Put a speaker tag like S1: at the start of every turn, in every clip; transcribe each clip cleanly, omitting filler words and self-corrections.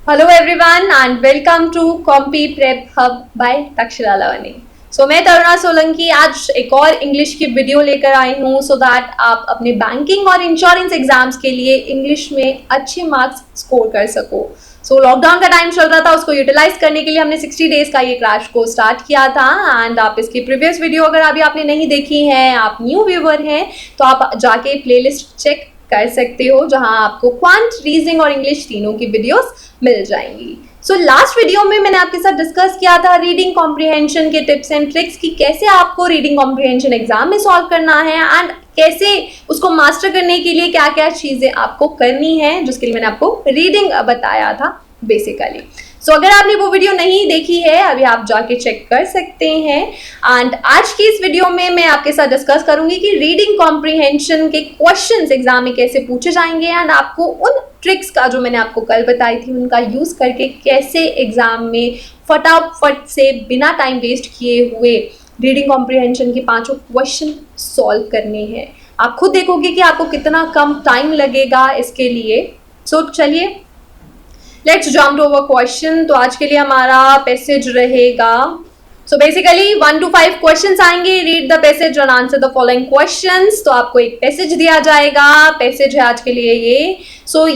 S1: Hello everyone and welcome to Compi Prep Hub by Takshashila learning. मैं तरुणा सोलंकी आज एक और इंग्लिश की वीडियो लेकर आई हूँ सो दैट आप अपने बैंकिंग और इंश्योरेंस एग्जाम्स के लिए इंग्लिश में अच्छे मार्क्स स्कोर कर सको। लॉकडाउन का टाइम चल रहा था, उसको यूटिलाइज करने के लिए हमने 60 डेज का ये क्रैश कोर्स स्टार्ट किया था एंड आप इसकी प्रीवियस वीडियो अगर अभी आपने नहीं देखी है, आप न्यू व्यूअर हैं तो आप जाके प्लेलिस्ट चेक कर सकते हो जहां आपको क्वांट, रीजनिंग और इंग्लिश तीनों की वीडियोस मिल जाएंगी। लास्ट वीडियो में मैंने आपके साथ डिस्कस किया था रीडिंग कॉम्प्रिहेंशन के टिप्स एंड ट्रिक्स की कैसे आपको रीडिंग कॉम्प्रिहेंशन एग्जाम में सॉल्व करना है एंड कैसे उसको मास्टर करने के लिए क्या क्या चीजें आपको करनी है, जिसके लिए मैंने आपको रीडिंग बताया था बेसिकली। अगर आपने वो वीडियो नहीं देखी है अभी आप जाके चेक कर सकते हैं। एंड आज की इस वीडियो में मैं आपके साथ डिस्कस करूंगी कि रीडिंग कॉम्प्रिहेंशन के क्वेश्चंस एग्जाम में कैसे पूछे जाएंगे एंड आपको उन ट्रिक्स का जो मैंने आपको कल बताई थी उनका यूज करके कैसे एग्जाम में फटाफट से बिना टाइम वेस्ट किए हुए रीडिंग कॉम्प्रिहेंशन के 5 क्वेश्चन सॉल्व करने हैं। आप खुद देखोगे कि आपको कितना कम टाइम लगेगा इसके लिए। चलिए let's jump to our question. तो आज के लिए हमारा पैसेज रहेगा, बेसिकली 1 to 5 क्वेश्चंस आएंगे। Read the passage and answer the following questions. तो आपको एक पैसेज दिया जाएगा, पैसेज है आज के लिए ये।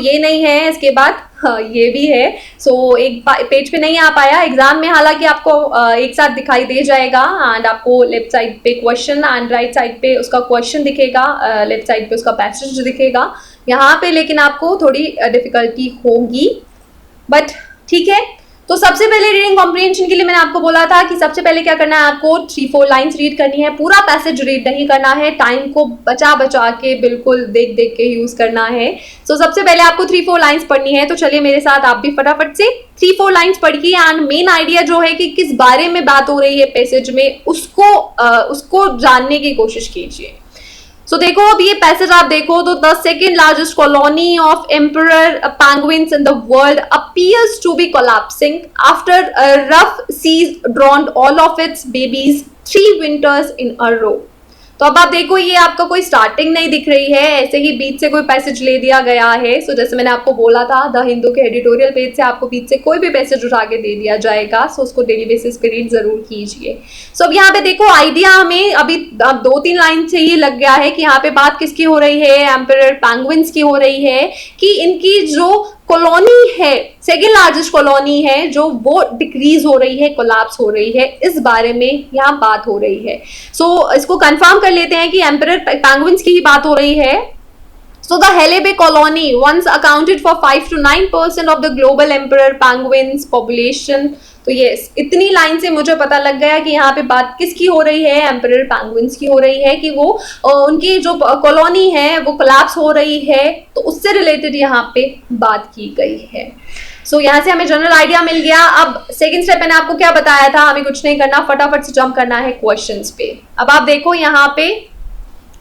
S1: ये नहीं है, इसके बाद ये भी है। एक पेज पे नहीं आ पाया एग्जाम में, हालांकि आपको एक साथ दिखाई दे जाएगा एंड आपको लेफ्ट साइड पे क्वेश्चन एंड राइट साइड पे उसका क्वेश्चन दिखेगा, लेफ्ट साइड पे उसका पैसेज दिखेगा यहाँ पे, लेकिन आपको थोड़ी डिफिकल्टी होगी बट ठीक है। तो सबसे पहले रीडिंग कॉम्प्रिहेंशन के लिए मैंने आपको बोला था कि सबसे पहले क्या करना है, आपको 3-4 लाइंस रीड करनी है, पूरा पैसेज रीड नहीं करना है, टाइम को बचा बचा के बिल्कुल देख देख के यूज करना है। सबसे पहले आपको 3-4 लाइंस पढ़नी है। तो चलिए मेरे साथ आप भी फटाफट से 3-4 लाइंस पढ़िए एंड मेन आइडिया जो है कि किस बारे में बात हो रही है पैसेज में उसको जानने की कोशिश कीजिए। देखो अब ये पैसेज आप देखो तो the second largest colony of emperor penguins in the world appears to be collapsing after a rough seas drowned all of its babies 3 winters in a row. तो अब आप देखो ये आपका कोई स्टार्टिंग नहीं दिख रही है, ऐसे ही बीच से कोई पैसेज ले दिया गया है। जैसे मैंने आपको बोला था द हिंदू के एडिटोरियल पेज से आपको बीच से कोई भी पैसेज उठा के दे दिया जाएगा, उसको डेली बेसिस पे रीड जरूर कीजिए। अब यहाँ पे देखो आइडिया हमें अभी 2-3 लाइन से ये लग गया है कि यहाँ पे बात किसकी हो रही है, एम्परर पेंगुइन्स की हो रही है कि इनकी जो कॉलोनी है, सेकेंड लार्जेस्ट कॉलोनी है, जो वो डिक्रीज हो रही है, कोलैप्स हो रही है, इस बारे में यहाँ बात हो रही है। इसको कंफर्म कर लेते हैं कि एम्परर पेंगुइन्स की ही बात हो रही है। The Hellebe colony once accounted for 5 to 9% of the global emperor penguins population. तो ये इतनी लाइन से मुझे पता लग गया कि यहाँ पे बात किसकी हो रही है, एम्परर पेंगुइन्स की हो रही है कि वो उनकी जो कॉलोनी है वो कोलैप्स हो रही है, तो उससे रिलेटेड यहाँ पे बात की गई है। यहाँ से हमें जनरल आइडिया मिल गया। अब सेकंड स्टेप मैंने आपको क्या बताया था, हमें कुछ नहीं करना, फटाफट से जंप करना है क्वेश्चंस पे। अब आप देखो यहाँ पे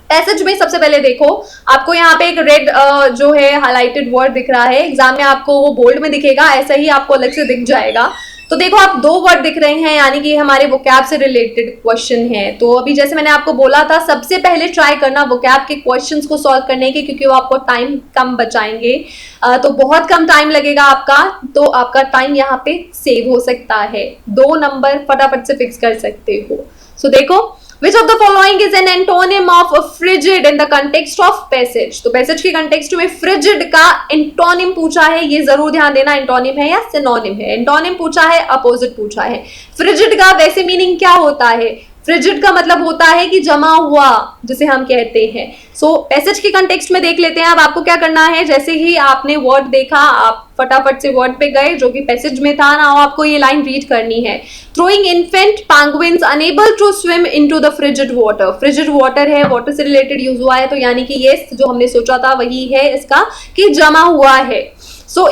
S1: पैसेज में सबसे पहले देखो आपको यहाँ पे एक रेड जो है हाईलाइटेड वर्ड दिख रहा है, एग्जाम में आपको वो बोल्ड में दिखेगा, ऐसा ही आपको अलग से दिख जाएगा। तो देखो आप 2 वर्ड दिख रहे हैं, यानी कि हमारे वोकैब से रिलेटेड क्वेश्चन है। तो अभी जैसे मैंने आपको बोला था सबसे पहले ट्राई करना वोकैब के क्वेश्चंस को सॉल्व करने के, क्योंकि वो आपको टाइम कम बचाएंगे। तो बहुत कम टाइम लगेगा आपका, तो आपका टाइम यहाँ पे सेव हो सकता है। 2 नंबर फटाफट से फिक्स कर सकते हो। देखो Which of the following is an antonym of frigid in the context of passage? तो पैसेज के कंटेक्स्ट में frigid का एंटोनिम पूछा है, ये जरूर ध्यान देना एंटोनिम है या सिनोनिम है। एंटोनिम पूछा है, अपोजिट पूछा है। frigid का वैसे मीनिंग क्या होता है, फ्रिजिड का मतलब होता है कि जमा हुआ, जिसे हम कहते हैं। पैसेज के कंटेक्स्ट में देख लेते हैं। अब आपको क्या करना है, जैसे ही आपने वर्ड देखा आप फटाफट से वर्ड पे गए जो कि पैसेज में था ना, आपको ये लाइन रीड करनी है। Throwing infant penguins unable to swim into the frigid water. Frigid water है, वाटर से रिलेटेड यूज हुआ है, तो यानी कि ये जो हमने सोचा था वही है इसका कि जमा हुआ है।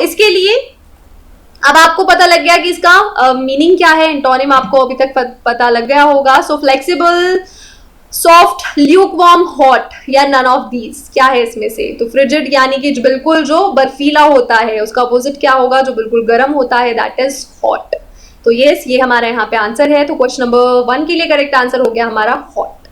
S1: इसके लिए अब आपको पता लग गया कि इसका मीनिंग क्या है, एंटोनिम आपको अभी तक पता लग गया होगा। फ्लेक्सिबल, सॉफ्ट, ल्यूकवार्म, हॉट या नन ऑफ दीज, क्या है इसमें से। तो फ्रिजिड यानी कि बिल्कुल जो बर्फीला होता है, उसका अपोजिट क्या होगा, जो बिल्कुल गर्म होता है, दैट इज हॉट। तो ये हमारा यहाँ पे आंसर है। तो क्वेश्चन नंबर 1 के लिए करेक्ट आंसर हो गया हमारा हॉट।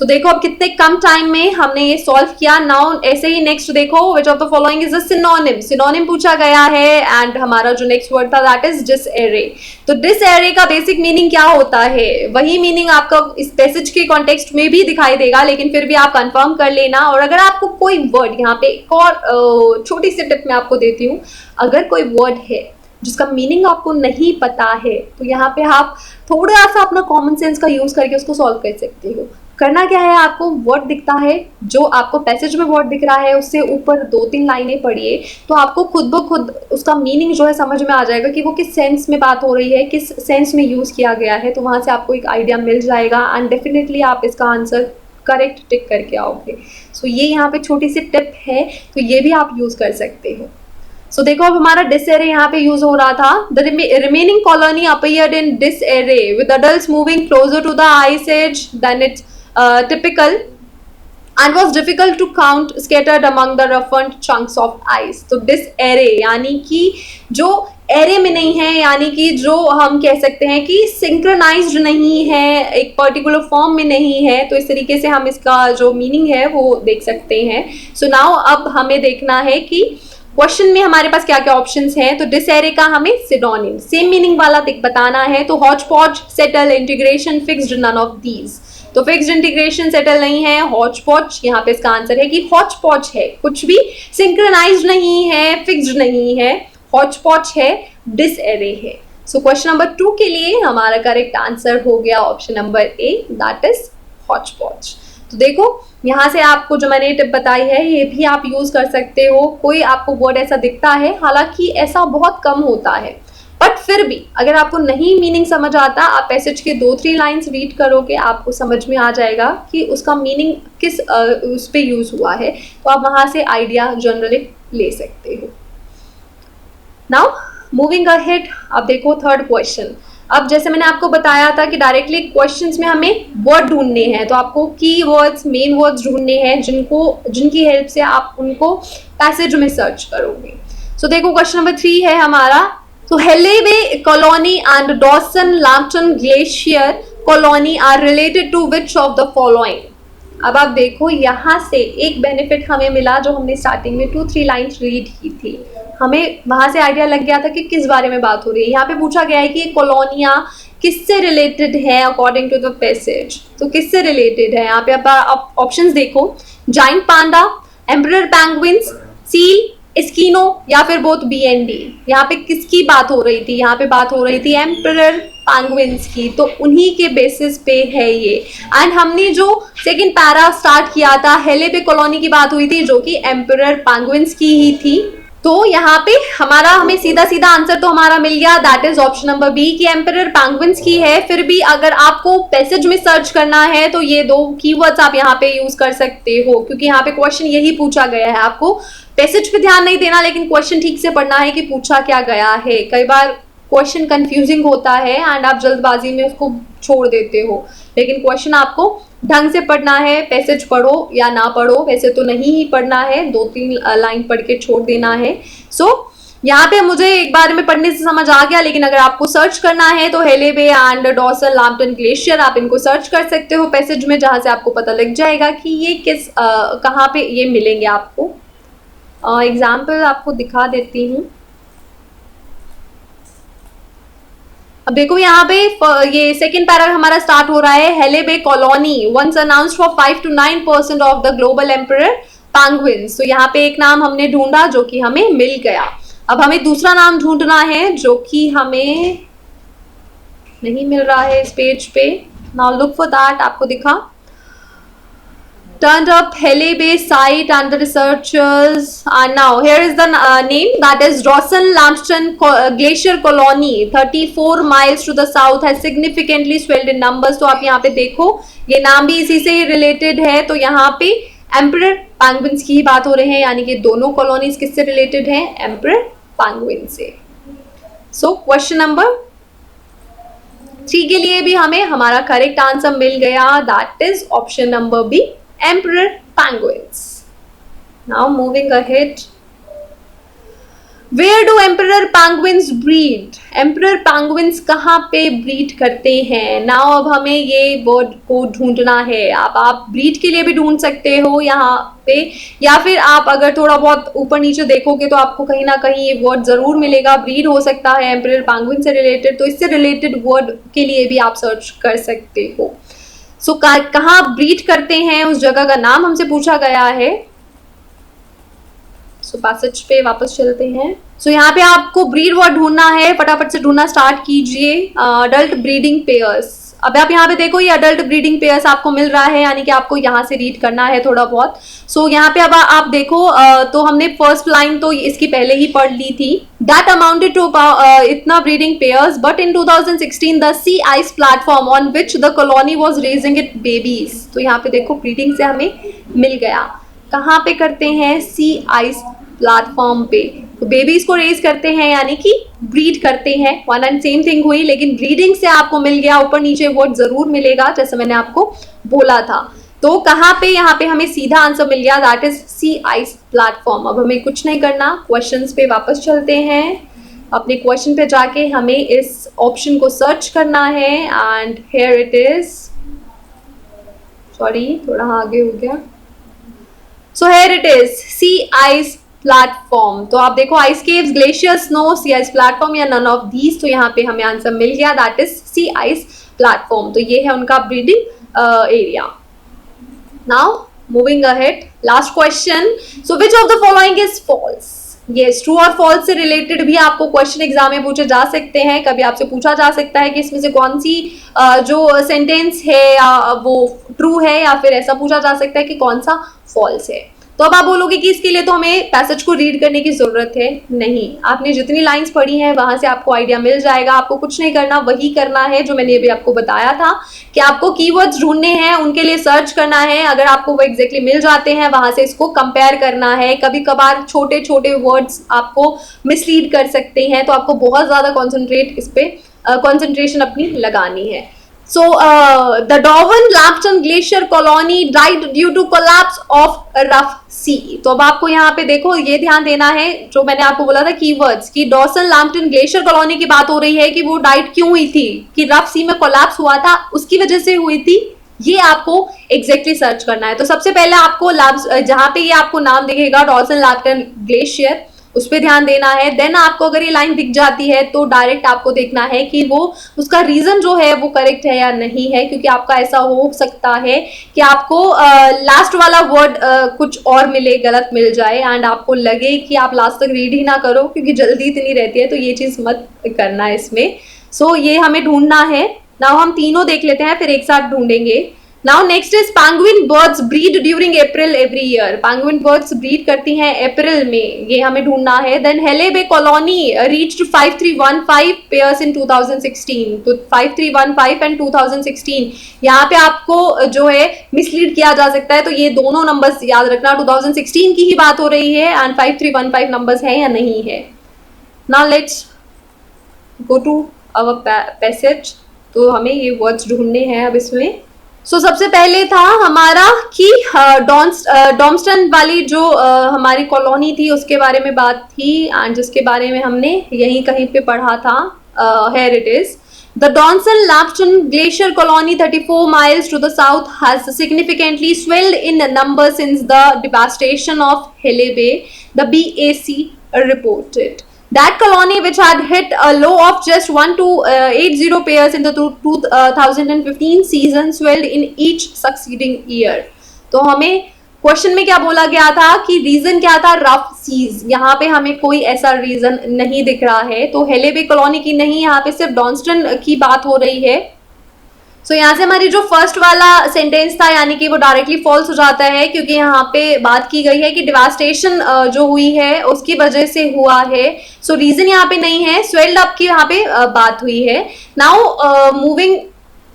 S1: तो देखो अब कितने कम टाइम में हमने ये सॉल्व किया। नाउ ऐसे ही नेक्स्ट देखो, विच of the following is a synonym. Synonym पूछा गया है एंड हमारा जो नेक्स्ट वर्ड था दैट इज डिसएरे। तो डिसएरे का बेसिक मीनिंग क्या होता है, वही मीनिंग आपका इस पैसेज के कॉन्टेक्स्ट में भी दिखाई देगा, लेकिन फिर भी आप कंफर्म कर लेना। और अगर आपको कोई वर्ड, यहाँ पे एक और छोटी सी टिप मैं आपको देती हूँ, अगर कोई वर्ड है जिसका मीनिंग आपको नहीं पता है तो यहाँ पे आप थोड़ा सा अपना कॉमन सेंस का यूज करके उसको सॉल्व कर सकते हो। करना क्या है, आपको वर्ड दिखता है, जो आपको पैसेज में वर्ड दिख रहा है उससे ऊपर 2-3 लाइनें पढ़िए, तो आपको खुद ब खुद उसका मीनिंग जो है समझ में आ जाएगा कि वो किस सेंस में बात हो रही है, किस सेंस में यूज किया गया है। तो वहां से आपको एक आइडिया मिल जाएगा एंड डेफिनेटली आप इसका आंसर करेक्ट टिक करके आओगे। सो ये यहाँ पे छोटी सी टिप है, तो ये भी आप यूज कर सकते हो। सो देखो अब हमारा डिसएरे यहाँ पे यूज हो रहा था। The remaining colony appeared in disarray with adults moving closer to the ice edge then its typical and was difficult to count scattered among the roughened chunks of ice। तो disarray यानी कि जो array में नहीं है, यानी कि जो हम कह सकते हैं कि सिंक्रोनाइज्ड नहीं है, एक पर्टिकुलर फॉर्म में नहीं है। तो इस तरीके से हम इसका जो मीनिंग है वो देख सकते हैं। सो नाउ अब हमें देखना है कि क्वेश्चन में हमारे पास क्या क्या ऑप्शंस हैं। तो डिसएरे का हमें सिनोनिम सेम मीनिंग वाला बताना है। तो hotchpotch, settle, integration, fixed, none of these. तो फिक्स्ड, इंटीग्रेशन, सेटल नहीं है, हॉच पॉच। यहाँ पे इसका आंसर है कि हॉच पॉच है, कुछ भी सिंक्रोनाइज्ड नहीं है, फिक्स्ड नहीं है, हॉच पॉच है, डिसएरे है। सो क्वेश्चन नंबर 2 के लिए हमारा करेक्ट आंसर हो गया option number A, that is Hooch पॉच। तो देखो यहाँ से आपको जो मैंने टिप बताई है ये भी आप यूज कर सकते हो। कोई आपको वर्ड ऐसा दिखता है, हालांकि ऐसा बहुत कम होता है, बट फिर भी अगर आपको नहीं मीनिंग समझ आता, आप पैसेज के 2-3 लाइंस रीड करोगे, आपको समझ में आ जाएगा कि उसका मीनिंग किस उस पे यूज हुआ है। तो आप वहां से आइडिया जनरली ले सकते हो। नाउ मूविंग अहेड, अब देखो थर्ड क्वेश्चन। अब जैसे मैंने आपको बताया था कि डायरेक्टली क्वेश्चंस में हमें वर्ड ढूंढने हैं, तो आपको की वर्ड्स, मेन वर्ड्स ढूंढने हैं जिनकी हेल्प से आप उनको पैसेज में सर्च करोगे। सो देखो क्वेश्चन नंबर 3 है हमारा। So Helle Bay colony and Dawson Lambton Glacier colony are related to which of the following? अब आप देखो यहाँ से एक बेनिफिट हमें मिला, जो हमने स्टार्टिंग में 2-3 लाइन्स रीड की थी, हमें वहां से आइडिया लग गया था कि किस बारे में बात हो रही है। यहाँ पे पूछा गया है कि ये कॉलोनियाँ किससे रिलेटेड है अकॉर्डिंग टू द पैसेज। तो किससे रिलेटेड है, यहाँ पे आप ऑप्शंस देखो, giant panda, emperor penguins, seal, एस्किनो या फिर बोथ बी एंड डी। यहाँ पे किसकी बात हो रही थी, यहाँ पे बात हो रही थी एम्परर पेंगुइन्स की, तो उन्हीं के बेसिस पे है ये। एंड हमने जो सेकंड पैरा स्टार्ट किया था, हेले बे कॉलोनी की बात हुई थी, जो कि एम्परर पेंगुइन्स की ही थी। तो यहाँ पे हमें सीधा सीधा आंसर तो हमारा मिल गया, that is option number B कि एम्परर पेंगुइन्स की है। फिर भी अगर आपको पैसेज में सर्च करना है तो ये 2 कीवर्ड्स आप यहाँ पे यूज कर सकते हो, क्योंकि यहाँ पे क्वेश्चन यही पूछा गया है। आपको पैसेज पे ध्यान नहीं देना, लेकिन क्वेश्चन ठीक से पढ़ना है कि पूछा क्या गया है। कई बार क्वेश्चन कंफ्यूजिंग होता है एंड आप जल्दबाजी में उसको छोड़ देते हो, लेकिन क्वेश्चन आपको ढंग से पढ़ना है। पैसेज पढ़ो या ना पढ़ो, वैसे तो नहीं ही पढ़ना है, 2-3 लाइन पढ़ के छोड़ देना है। सो यहाँ पे मुझे एक बार में पढ़ने से समझ आ गया, लेकिन अगर आपको सर्च करना है तो हेले बे एंड डॉसन लैम्पटन ग्लेशियर आप इनको सर्च कर सकते हो पैसेज में, जहाँ से आपको पता लग जाएगा कि ये कहाँ पे ये मिलेंगे आपको। एग्जाम्पल आपको दिखा देती हूँ। अब देखो यहाँ पे ये सेकंड पैरा हमारा स्टार्ट हो रहा है, Halley Bay colony once announced for 5 to 9% of the global emperor penguins. तो यहाँ पे एक नाम हमने ढूंढा जो कि हमें मिल गया। अब हमें दूसरा नाम ढूंढना है जो कि हमें नहीं मिल रहा है इस पेज पे। नाउ लुक फॉर दैट, आपको दिखा turned up Hele Bay site and the researchers and now here is the name, that is Dawson Lambton Glacier Colony 34 miles to the south has significantly swelled in numbers। तो आप यहाँ पे देखो ये नाम भी इसी से रिलेटेड है। तो यहाँ पे एम्परर पेंगुइन्स की ही बात हो रही है, यानी कि दोनों कॉलोनीज किससे रिलेटेड है, एम्परर पेंगुइन से। सो क्वेश्चन नंबर 3 के लिए भी हमें हमारा करेक्ट आंसर मिल गया, that is option number B, emperor penguins। Now moving ahead, where do emperor penguins breed, emperor penguins कहाँ पे ब्रीड करते हैं। नाउ अब हमें ये वर्ड को ढूंढना है। आप ब्रीड के लिए भी ढूंढ सकते हो यहाँ पे, या फिर आप अगर थोड़ा बहुत ऊपर नीचे देखोगे तो आपको कहीं ना कहीं ये वर्ड जरूर मिलेगा। ब्रीड हो सकता है एम्परर पैंगुइन से रिलेटेड, तो इससे रिलेटेड वर्ड के लिए भी आप सर्च कर सकते हो। सो कहाँ ब्रीड करते हैं उस जगह का नाम हमसे पूछा गया है। सो पैसेज पे वापस चलते हैं। सो यहाँ पे आपको ब्रीड वर्ड ढूंढना है, फटाफट से ढूंढना स्टार्ट कीजिए। अडल्ट ब्रीडिंग पेयर्स, अब आप यहाँ पे देखो ये अडल्ट ब्रीडिंग पेयर्स आपको मिल रहा है, यानी कि आपको यहाँ से रीड करना है थोड़ा बहुत। सो यहाँ पे अब आप देखो तो हमने फर्स्ट लाइन तो इसकी पहले ही पढ़ ली थी। दैट अमाउंटेड टू इतना breeding pairs, but in 2016 the sea ice platform on which the colony was raising it babies. तो यहाँ पे देखो ब्रीडिंग से हमें मिल गया। कहाँ पे करते हैं, सी आइस प्लेटफॉर्म पे, तो बेबीज को रेज करते हैं यानी कि ब्रीड करते हैं। वन एंड सेम थिंग हुई, लेकिन ब्रीडिंग से आपको मिल गया, ऊपर नीचे वर्ड जरूर मिलेगा जैसे मैंने आपको बोला था। तो कहाँ पे, यहाँ पे हमें सीधा आंसर मिल गया, that is sea ice platform. अब हमें कुछ नहीं करना, क्वेश्चंस पे वापस चलते हैं। अपने क्वेश्चन पे जाके हमें इस ऑप्शन को सर्च करना है and here it is, sorry थोड़ा आगे हो गया। So here it is sea ice platform. तो आप देखो ice caves, glacier, snow, sea ice platform या नन ऑफ दीज। तो यहाँ पे हमें आंसर मिल गया, that is sea ice platform. तो ये है उनका breeding area. Now moving ahead, last question. So which of the following is false. Yes, true और फॉल्स से रिलेटेड भी आपको क्वेश्चन एग्जाम में पूछे जा सकते हैं। कभी आपसे पूछा जा सकता है कि इसमें से कौन सी जो सेंटेंस है वो ट्रू है, या फिर ऐसा पूछा जा सकता है कि कौन सा फॉल्स है। तो अब आप बोलोगे कि इसके लिए तो हमें पैसेज को रीड करने की जरूरत है। नहीं, आपने जितनी लाइंस पढ़ी हैं वहां से आपको आइडिया मिल जाएगा। आपको कुछ नहीं करना, वही करना है जो मैंने अभी आपको बताया था कि आपको कीवर्ड्स ढूंढने हैं, उनके लिए सर्च करना है। अगर आपको वो एग्जैक्टली मिल जाते हैं, वहां से इसको कंपेयर करना है। कभी कभार छोटे छोटे वर्ड्स आपको मिसलीड कर सकते हैं, तो आपको बहुत ज्यादा कॉन्सेंट्रेट इस पे कॉन्सेंट्रेशन अपनी लगानी है। So the Darwin-Lambton Glacier colony died due to collapse of a rough sea. तो अब आपको यहाँ पे देखो ये ध्यान देना है जो मैंने आपको बोला था कीवर्ड्स की, डॉर्सन-लैम्पटन ग्लेशियर कॉलोनी की बात हो रही है कि वो डाइड क्यों हुई थी, कि रफ सी में कोलैप्स हुआ था, उसकी वजह से हुई थी। ये आपको एग्जैक्टली सर्च करना है। तो सबसे पहले आपको जहां पे ये आपको नाम दिखेगा डॉर्सन-लैम्पटन ग्लेशियर, उस पर ध्यान देना है। देन आपको अगर ये लाइन दिख जाती है तो डायरेक्ट आपको देखना है कि वो उसका रीजन जो है वो करेक्ट है या नहीं है, क्योंकि आपका ऐसा हो सकता है कि आपको लास्ट वाला वर्ड कुछ और मिले, गलत मिल जाए एंड आपको लगे कि आप लास्ट तक रीड ही ना करो, क्योंकि जल्दी इतनी रहती है, तो ये चीज मत करना है इसमें। सो ये हमें ढूंढना है। नाउ हम तीनों देख लेते हैं, फिर एक साथ ढूंढेंगे। Now next is penguin birds breed during April every year. Penguin birds breed करती हैं अप्रैल में, ये हमें ढूंढना है। Then Hele Bay colony reached 5315 pairs in 2016. तो 5315 and 2016 यहाँ पे आपको जो है मिसलीड किया जा सकता है, तो ये दोनों नंबर्स याद रखना। 2016 की ही बात हो रही है एंड 5315 नंबर्स है या नहीं है। Now let's go to our passage. तो हमें ये वर्ड्स ढूंढने हैं अब इसमें। सो सबसे पहले था हमारा कि डॉम्स्टन वाली जो हमारी कॉलोनी थी उसके बारे में बात थी, एंड जिसके बारे में हमने यहीं कहीं पे पढ़ा था। Here it is, the Dawson Lambton glacier colony 34 miles to the south has significantly swelled in number since the devastation of Hele Bay, the BAC reported. That colony, which had hit a low of just 1 to 80 pairs in the 2015 season, swelled in each succeeding year. तो हमें question में क्या बोला गया था कि reason क्या था, रफ सीज। यहाँ पे हमें कोई ऐसा रीजन नहीं दिख रहा है, तो हेले बे कॉलोनी की नहीं, यहाँ पे सिर्फ डॉर्स्टन की बात हो रही है। सो यहाँ से हमारी जो फर्स्ट वाला सेंटेंस था यानी कि वो डायरेक्टली फॉल्स हो जाता है, क्योंकि यहाँ पे बात की गई है कि डिवास्टेशन जो हुई है उसकी वजह से हुआ है। सो रीजन यहाँ पे नहीं है, स्वेल्ड अप की यहाँ पे बात हुई है। नाउ मूविंग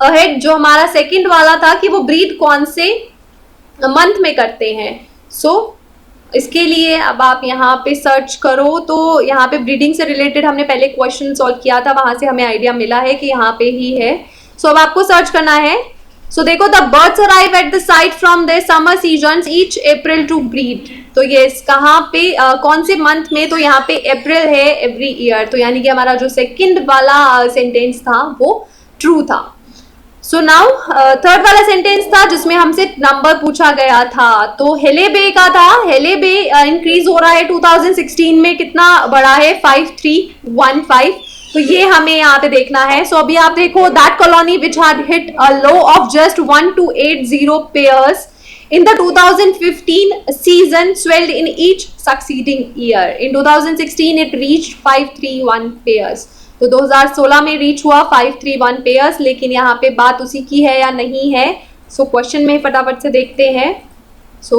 S1: अहेड, जो हमारा सेकंड वाला था कि वो ब्रीड कौन से मंथ में करते हैं। सो इसके लिए अब आप यहाँ पे सर्च करो, तो यहाँ पे ब्रीडिंग से रिलेटेड हमने पहले क्वेश्चन सॉल्व किया था, वहां से हमें आइडिया मिला है कि यहाँ पे ही है। सो अब आपको सर्च करना है। सो देखो, the birds arrive at the site from their summer seasons each April to breed. तो यस, कहाँ पे कौन से मंथ में? तो यहाँ पे अप्रैल है, एवरी ईयर। तो यानी कि हमारा जो सेकंड वाला सेंटेंस था वो ट्रू था। सो नाउ थर्ड वाला सेंटेंस था जिसमें हमसे नंबर पूछा गया था, तो हेले बे का था। हेले बे इंक्रीज हो रहा है 2016 में, कितना बढ़ा है? 5315। तो ये हमें यहाँ पे देखना है। सो अभी आप देखो, that colony which had hit a low of just 1280 pairs in the 2015 season swelled in each succeeding year. In 2016 it reached 531 pairs. तो 2016 में रीच हुआ 531 पेयर्स, लेकिन यहाँ पे बात उसी की है या नहीं है? सो क्वेश्चन में फटाफट से देखते हैं। सो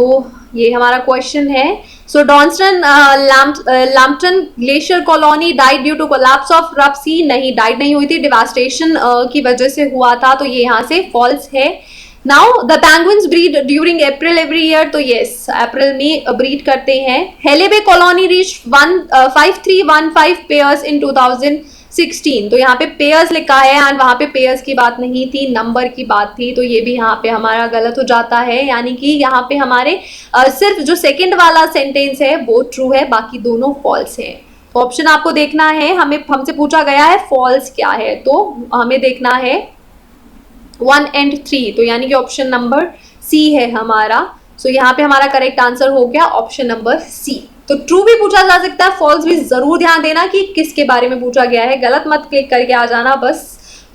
S1: ये हमारा क्वेश्चन है। So Dawson Lambton glacier colony died due to collapse of rough sea. नहीं, डाइड नहीं हुई थी, डिवास्टेशन की वजह से हुआ था, तो ये यहाँ से फॉल्स है। Now the penguins breed during April every year. तो यस, अप्रैल में ब्रीड करते हैं। हेलेबे कॉलोनी रीच 5315 पेयर्स इन 2016। तो यहाँ पे पेयर्स लिखा है एंड वहां पे पेयर्स की बात नहीं थी, नंबर की बात थी। तो ये भी यहाँ पे हमारा गलत हो जाता है, यानी कि यहाँ पे हमारे सिर्फ जो सेकंड वाला सेंटेंस है वो ट्रू है, बाकी दोनों फॉल्स है। तो ऑप्शन आपको देखना है, हमसे पूछा गया है फॉल्स क्या है, तो हमें देखना है 1 and 3। तो यानी कि ऑप्शन नंबर सी है हमारा। सो यहाँ पे हमारा करेक्ट आंसर हो गया ऑप्शन नंबर सी। तो ट्रू भी पूछा जा सकता है, फॉल्स भी। जरूर ध्यान देना कि किसके बारे में पूछा गया है, गलत मत क्लिक करके आ जाना बस।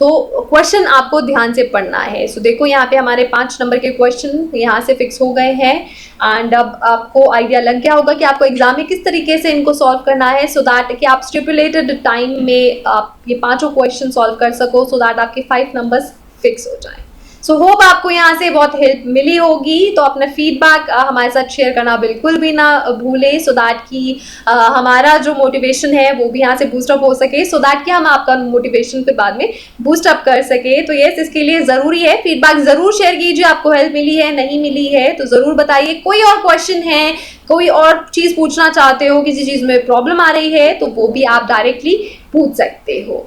S1: तो क्वेश्चन आपको ध्यान से पढ़ना है। सो देखो, यहाँ पे हमारे 5 नंबर के क्वेश्चन यहाँ से फिक्स हो गए हैं एंड अब आपको आइडिया लग गया होगा कि आपको एग्जाम में किस तरीके से इनको सॉल्व करना है, सो दैट कि आप स्टिपुलेटेड टाइम में आप ये 5 क्वेश्चन सॉल्व कर सको, सो दैट आपके 5 नंबर्स फिक्स हो जाए। सो होप आपको यहाँ से बहुत हेल्प मिली होगी। तो अपना फीडबैक हमारे साथ शेयर करना बिल्कुल भी ना भूले, सो दैट कि हमारा जो मोटिवेशन है वो भी यहाँ से बूस्टअप हो सके, सो दैट कि हम आपका मोटिवेशन फिर बाद में बूस्टअप कर सके। तो यस, इसके लिए ज़रूरी है फीडबैक ज़रूर शेयर कीजिए। आपको हेल्प मिली है, नहीं मिली है तो ज़रूर बताइए। कोई और क्वेश्चन है, कोई और चीज़ पूछना चाहते हो, किसी चीज़ में प्रॉब्लम आ रही है, तो वो भी आप डायरेक्टली पूछ सकते हो।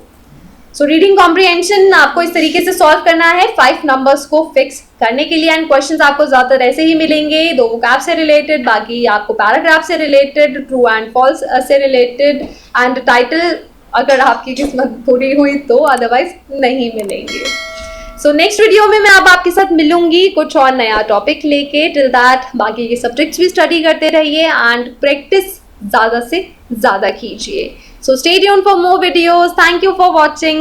S1: सो रीडिंग कॉम्प्रिहेंशन आपको इस तरीके से सॉल्व करना है 5 नंबर्स को फिक्स करने के लिए। एंड क्वेश्चंस आपको ज़्यादातर ऐसे ही मिलेंगे, 2 वोकैब से रिलेटेड, बाकी आपको पैराग्राफ से रिलेटेड, ट्रू एंड फॉल्स से रिलेटेड, एंड टाइटल अगर आपकी किस्मत पूरी हुई तो, अदरवाइज नहीं मिलेंगे। सो नेक्स्ट वीडियो में मैं अब आपके साथ मिलूंगी कुछ और नया टॉपिक लेके। टिल दैट बाकी के सब्जेक्ट्स भी स्टडी करते रहिए एंड प्रैक्टिस ज़्यादा से ज़्यादा कीजिए। So stay tuned for more videos. Thank you for watching.